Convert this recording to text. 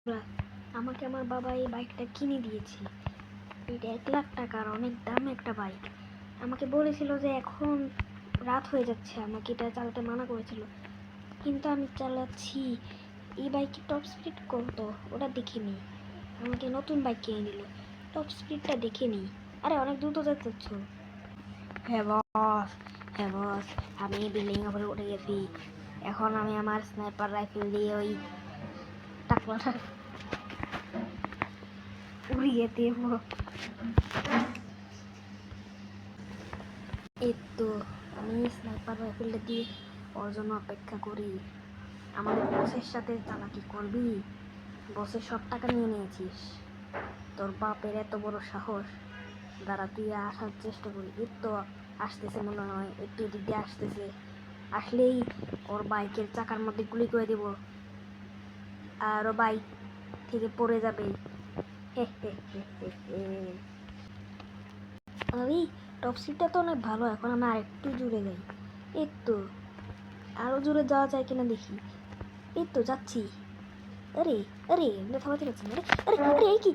বন্ধুরা, আমাকে আমার বাবা এই বাইকটা কিনে দিয়েছে। এটা 1 লাখ টাকার অনেক দাম একটা বাইক। আমাকে বলেছিল যে এখন রাত হয়ে যাচ্ছে, আমাকে এটা চালাতে মানা করেছিল, কিন্তু আমি চালাচ্ছি। এই বাইকের টপ স্পিড কত ওটা দেখিনি। আমাকে নতুন বাইক কিনে দিল, টপ স্পিডটা দেখে নিই। আরে অনেক দ্রুত যাচ্ছ। হ্যাঁ বস, হ্যাঁ বস, আমি বিল্ডিং উপরে উঠে গেছি। এখন আমি আমার স্নাইপার রাইফেল দিয়ে ওই টাকলাটা উড়িয়ে দেব। এই তো আমি স্নাইপার রাইফেলটা দিয়ে ওর জন্য অপেক্ষা করি। আমাদের বসের সাথে চালাকি করবি? বসের সব টাকা নিয়ে নিয়েছিস, তোর বাপের এত বড় সাহস। দাঁড়া, তুই আসার চেষ্টা করি। এই তো আসতেছে মনে হয়, একটু এদিক দিয়ে আসতেছে। আসলেই ওর বাইকের চাকার মধ্যে গুলি করে দেব, আর ও বাইক থেকে পড়ে যাবে। ওই টপ সিটটা তো অনেক ভালো। এখন আমি আর একটু জুড়ে যাই। এই তো আরো জোরে যাওয়া যায় কিনা দেখি। এই তো যাচ্ছি। আরে আরে থামাতে পারছি না। আরে আরে আরে এই কি